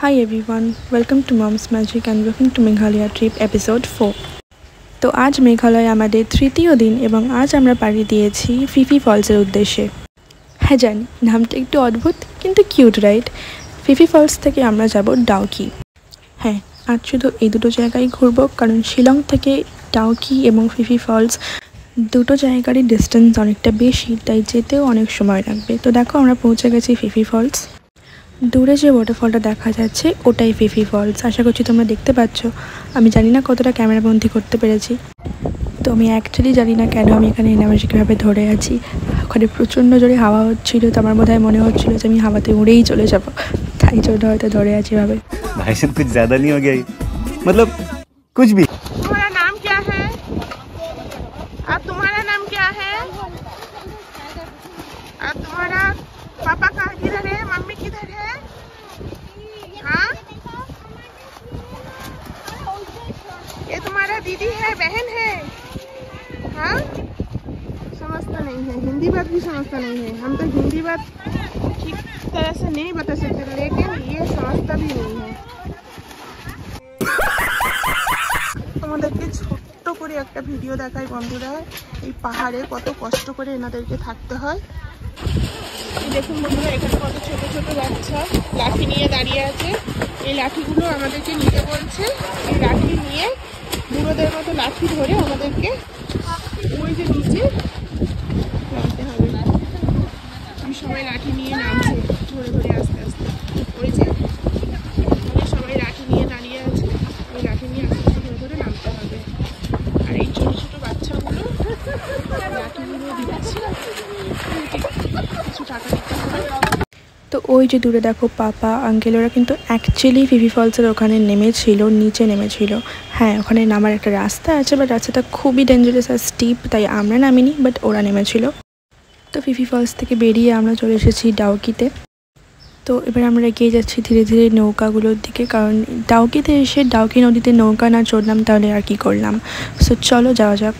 Hi everyone, welcome to Mom's Magic and welcome to Meghalaya trip episode 4. তো আজ মেঘালয় আমাদের তৃতীয় দিন এবং আজ আমরা পাড়ি দিয়েছি ফিফি ফলসের উদ্দেশ্যে। হ্যাঁ জানি নামটা একটু অদ্ভুত কিন্তু কিউট রাইট। ফিফি ফলস থেকে আমরা যাব ডাউকি। হ্যাঁ, আজ শুধু এই দুটো জায়গায় ঘুরবো কারণ শিলং থেকে ডাউকি এবং ফিফি ফলস দুটো জায়গারই ডিস্টেন্স অনেকটা বেশি, তাই যেতেও অনেক সময় লাগবে। তো দেখো আমরা পৌঁছে গেছি ফিফি ফলস। দূরে যে ওয়াটারফলটা দেখা যাচ্ছে ওটাই ফিফি ফলস। আশা করছি তোমরা দেখতে পাচ্ছ। আমি জানি না কতটা ক্যামেরাবন্দি করতে পেরেছি। তো আমি অ্যাকচুয়ালি জানি না কেন আমি এখানে এনার্জিকভাবে ধরে আছি। ওখানে প্রচণ্ড জোরে হাওয়া হচ্ছিল, তো আমার বোধহয় মনে হচ্ছিল যে আমি হাওয়াতে উড়েই চলে যাবো, তাই জন্য হয়তো ধরে আছি ভাবে। भाई साहब कुछ ज्यादा नहीं हो गया मतलब कुछ भी। तुम्हारा नाम क्या है? अब तुम्हारा नाम क्या है? अब तुम्हारा पापा कहाँ किधर है? मम्मी किधर है? हाँ, ये तुम्हारा दीदी है, बहन है? हाँ, समझता नहीं है, हिंदी बात भी समझता नहीं है। हम तो हिंदी बात ठीक तरह से नहीं बता सकते, लेकिन ये समझता भी नहीं है। তোমাদেরকে ছোট্ট করে একটা ভিডিও দেখাই বন্ধুরা, এই পাহাড়ে কত কষ্ট করে এনাদেরকে থাকতে হয়। দেখুন বন্ধুরা, এখানে কত ছোট ছোট বাচ্চা লাঠি নিয়ে দাঁড়িয়ে আছে। এই লাঠিগুলো আমাদেরকে নিতে বলছে। এই লাঠি নিয়ে বুড়োদের মতো লাঠি ধরে আমাদেরকে ওই যে নিচে নামতে হবে। আমি সবাই লাঠি নিয়ে নামছে ধরে ধরে আস্তে আস্তে। ওই যে সবাই লাঠি নিয়ে দাঁড়িয়ে আছে, ওই লাঠি নিয়ে আস্তে আস্তে ধরে ধরে নামতে হবে। আর এই ছোট ছোট বাচ্চাগুলো লাঠিগুলো দিচ্ছে, কিছু টাকা দিতে হবে। তো ওই যে দূরে দেখো পাপা আঙ্কেল, ওরা কিন্তু অ্যাকচুয়ালি ফিফি ফলসের ওখানে নেমেছিল, নিচে নেমেছিল। হ্যাঁ, ওখানে নামার একটা রাস্তা আছে, বাট রাস্তাটা খুবই ডেঞ্জারাস আর স্টিপ, তাই আমরা নামিনি, বাট ওরা নেমেছিল। তো ফিফি ফলস থেকে বেরিয়ে আমরা চলে এসেছি ডাউকিতে। তো এবার আমরা এগিয়ে যাচ্ছি ধীরে ধীরে নৌকাগুলোর দিকে, কারণ ডাউকিতে এসে ডাউকি নদীতে নৌকা না চড়লাম তাহলে আর কি করলাম। সো চলো যাওয়া যাক।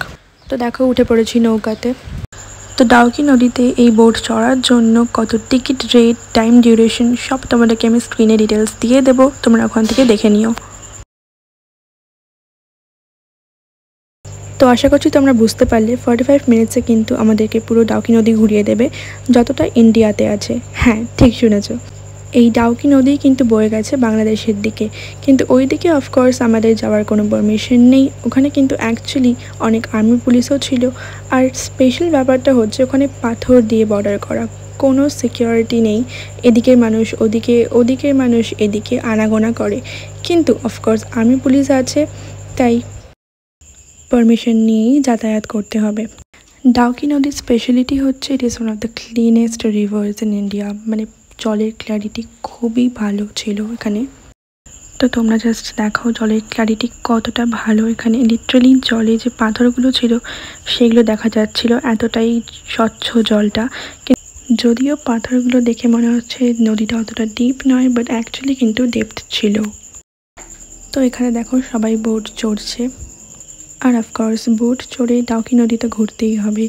তো দেখো উঠে পড়েছি নৌকাতে। তো ডাউকি নদীতে এই বোট চড়ার জন্য কত টিকিট রেট, টাইম ডিউরেশন সব তোমাদেরকে আমি স্ক্রিনে ডিটেলস দিয়ে দেবো, তোমরা ওখান থেকে দেখে নিও। তো আশা করছি তোমরা বুঝতে পারলে 45 মিনিটসে কিন্তু আমাদেরকে পুরো ডাউকি নদী ঘুরিয়ে দেবে, যতটা ইন্ডিয়াতে আছে। হ্যাঁ, ঠিক শুনেছো, এই ডাউকি নদী কিন্তু বয়ে গেছে বাংলাদেশের দিকে, কিন্তু ওই দিকে অফকোর্স আমাদের যাওয়ার কোনো পারমিশন নেই। ওখানে কিন্তু অ্যাকচুয়ালি অনেক আর্মি পুলিশও ছিল। আর স্পেশাল ব্যাপারটা হচ্ছে ওখানে পাথর দিয়ে বর্ডার করা, কোনো সিকিউরিটি নেই। এদিকের মানুষ ওদিকে, ওদিকের মানুষ এদিকে আনাগোনা করে, কিন্তু অফকোর্স আর্মি পুলিশ আছে, তাই পারমিশন নিয়েই যাতায়াত করতে হবে। ডাউকি নদীর স্পেশালিটি হচ্ছে it is one of the cleanest rivers in India. মানে জলের ক্ল্যারিটি খুবই ভালো ছিল এখানে। তো তোমরা জাস্ট দেখো জলের ক্ল্যারিটি কতটা ভালো এখানে। লিটারালি জলে যে পাথরগুলো ছিল সেগুলো দেখা যাচ্ছিল, এতটাই স্বচ্ছ জলটা। যদিও পাথরগুলো দেখে মনে হচ্ছে নদীটা অতটা ডিপ নয়, বাট অ্যাকচুয়ালি কিন্তু ডেপথ ছিল। তো এখানে দেখো সবাই বোট চড়ছে, আর অফকোর্স বোট চড়ে ডাউকি নদীতে ঘুরতেই হবে।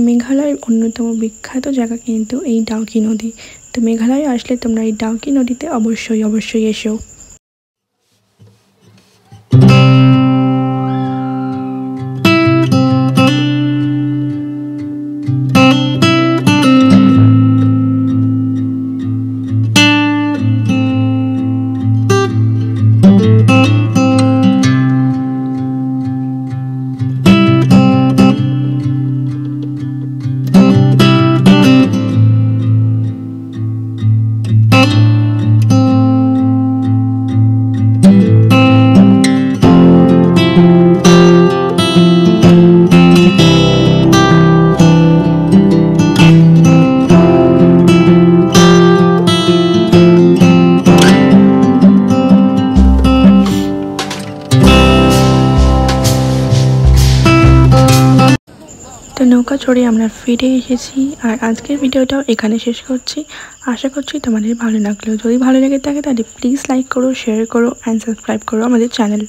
মেঘালয়ের অন্যতম বিখ্যাত জায়গা কিন্তু এই ডাউকি নদী। তো মেঘালয়ে আসলে তোমরা এই ডাউকি নদীতে অবশ্যই এসো। তো নৌকা চড়ে আমরা ফিরে এসেছি, আর আজকের ভিডিওটাও এখানে শেষ করছি। আশা করছি তোমাদের ভালো লাগলো। যদি ভালো লেগে থাকে তাহলে প্লিজ লাইক করো, শেয়ার করো অ্যান্ড সাবস্ক্রাইব করো আমাদের চ্যানেল।